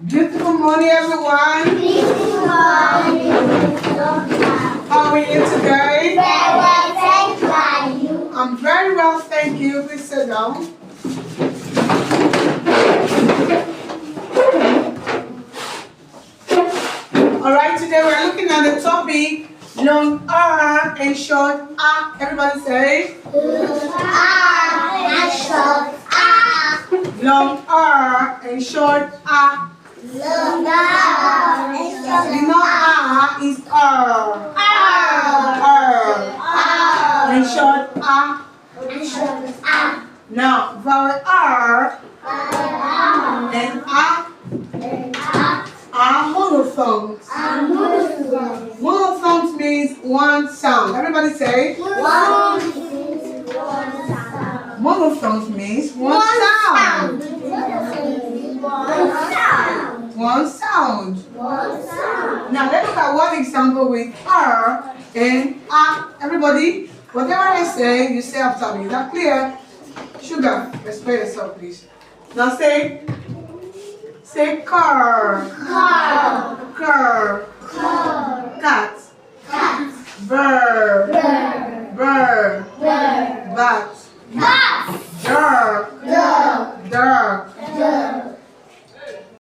Beautiful morning, everyone. Beautiful morning. How are you today? Very well, thank you. Are you? I'm very well, thank you. Please sit down. Alright, today we're looking at the topic long R and short R. Everybody say And short R. long R and short R. Long R. You know R is R. R. And short R. And short R. Now, vowel R and R are monophones. Monophones means one sound. Everybody say monophones means one sound. One sound. Now let's look at one example with R and R. Everybody, whatever I say, you say after me. Is that clear? Sugar, explain yourself, please. Now say car. Car. Cat. Bird. Bat.